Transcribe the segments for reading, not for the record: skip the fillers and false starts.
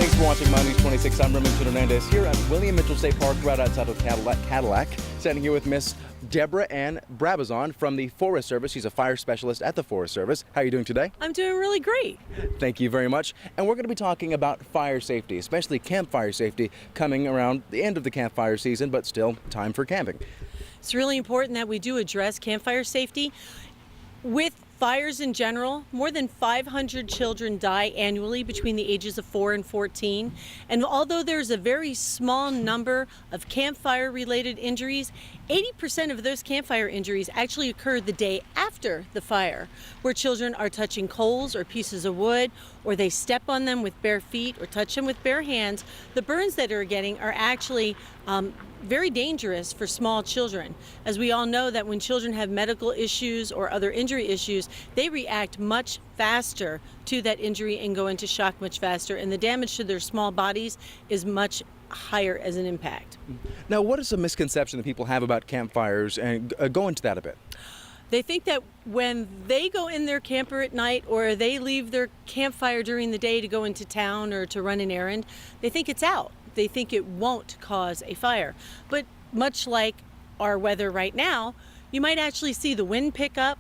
Thanks for watching My News 26. I'm Remington Hernandez here at William Mitchell State Park, right outside of Cadillac. Standing here with Miss Debra-Ann Brabazon from the Forest Service. She's a fire specialist at the Forest Service. How are you doing today? I'm doing really great. Thank you very much. And we're going to be talking about fire safety, especially campfire safety, coming around the end of the campfire season, but still time for camping. It's really important that we do address campfire safety. With fires in general, more than 500 children die annually between the ages of 4 and 14. And although there's a very small number of campfire-related injuries, 80% of those campfire injuries actually occur the day after the fire, where children are touching coals or pieces of wood, or they step on them with bare feet or touch them with bare hands. The burns that they're getting are actually very dangerous for small children. As we all know that when children have medical issues or other injury issues, they react much faster to that injury and go into shock much faster, and the damage to their small bodies is much higher as an impact. Now, what is a misconception that people have about campfires, and go into that a bit? They think that when they go in their camper at night or they leave their campfire during the day to go into town or to run an errand, they think it's out. They think it won't cause a fire. But much like our weather right now, you might actually see the wind pick up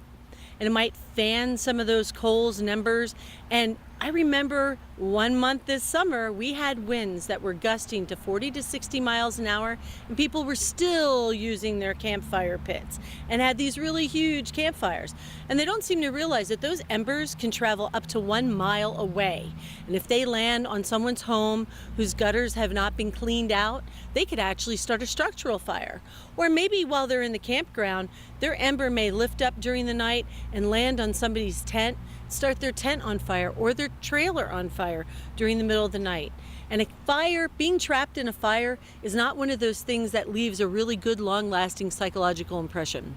and it might fan some of those coals and embers. And I remember 1 month this summer, we had winds that were gusting to 40 to 60 miles an hour, and people were still using their campfire pits and had these really huge campfires. And they don't seem to realize that those embers can travel up to 1 mile away. And if they land on someone's home whose gutters have not been cleaned out, they could actually start a structural fire. Or maybe while they're in the campground, their ember may lift up during the night and land on somebody's tent, start their tent on fire or their trailer on fire during the middle of the night. And a fire, being trapped in a fire, is not one of those things that leaves a really good, long-lasting psychological impression.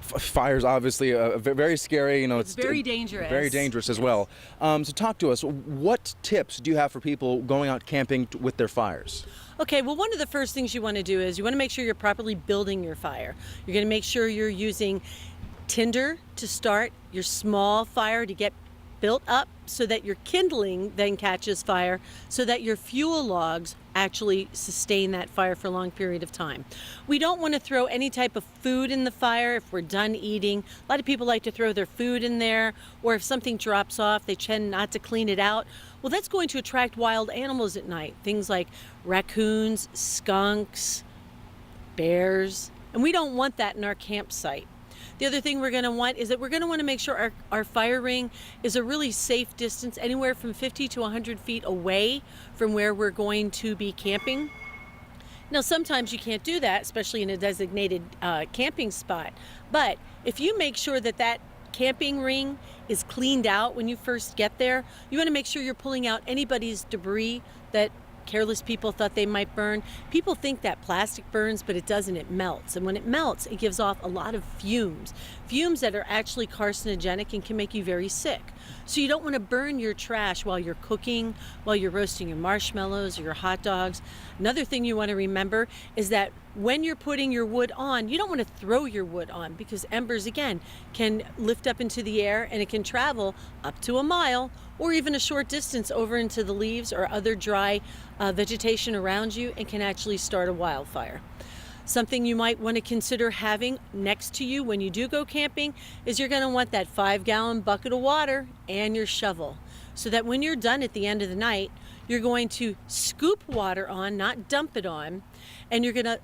Fire's obviously very scary. You know, it's very dangerous. Very dangerous as well. So talk to us. What tips do you have for people going out camping with their fires? Okay, well, one of the first things you want to do is you want to make sure you're properly building your fire. You're going to make sure you're using tinder to start your small fire to get built up so that your kindling then catches fire, so that your fuel logs actually sustain that fire for a long period of time. We don't want to throw any type of food in the fire if we're done eating. A lot of people like to throw their food in there, or if something drops off, they tend not to clean it out. Well, that's going to attract wild animals at night, things like raccoons, skunks, bears, and we don't want that in our campsite. The other thing we're going to want is that we're going to want to make sure our fire ring is a really safe distance, anywhere from 50 to 100 feet away from where we're going to be camping. Now, sometimes you can't do that, especially in a designated camping spot. But if you make sure that that camping ring is cleaned out when you first get there, you want to make sure you're pulling out anybody's debris that careless people thought they might burn. People think that plastic burns, but it doesn't. It melts. And when it melts, it gives off a lot of fumes that are actually carcinogenic and can make you very sick. So you don't want to burn your trash while you're cooking, while you're roasting your marshmallows or your hot dogs. Another thing you want to remember is that when you're putting your wood on, you don't want to throw your wood on, because embers, again, can lift up into the air and it can travel up to 1 mile or even a short distance over into the leaves or other dry vegetation around you and can actually start a wildfire. Something you might want to consider having next to you when you do go camping is you're going to want that 5-gallon bucket of water and your shovel, so that when you're done at the end of the night, you're going to scoop water on, not dump it on, and you're going to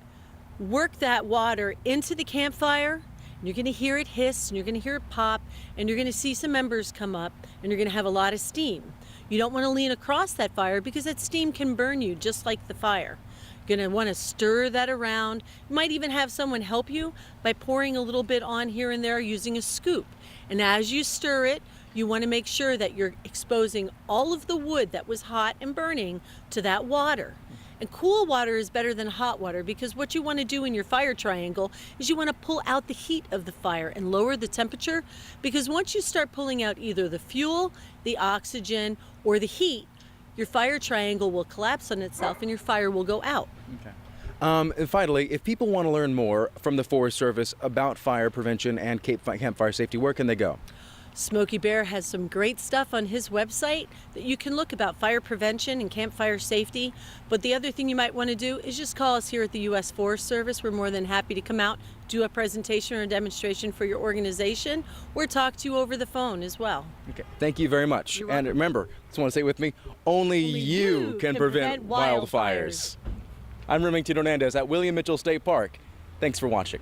work that water into the campfire. You're going to hear it hiss, and you're going to hear it pop, and you're going to see some embers come up, and you're going to have a lot of steam. You don't want to lean across that fire because that steam can burn you just like the fire. You're going to want to stir that around. You might even have someone help you by pouring a little bit on here and there using a scoop. And as you stir it, you want to make sure that you're exposing all of the wood that was hot and burning to that water. And cool water is better than hot water, because what you want to do in your fire triangle is you want to pull out the heat of the fire and lower the temperature, because once you start pulling out either the fuel, the oxygen, or the heat, your fire triangle will collapse on itself and your fire will go out. Okay. And finally, if people want to learn more from the Forest Service about fire prevention and campfire safety, where can they go? Smokey Bear has some great stuff on his website that you can look about fire prevention and campfire safety. But the other thing you might want to do is just call us here at the U.S. Forest Service. We're more than happy to come out, do a presentation or a demonstration for your organization, or talk to you over the phone as well. Okay, thank you very much. You're And welcome. remember, just want to say with me, only you can prevent wildfires. I'm Remington Hernandez at William Mitchell State Park. Thanks for watching.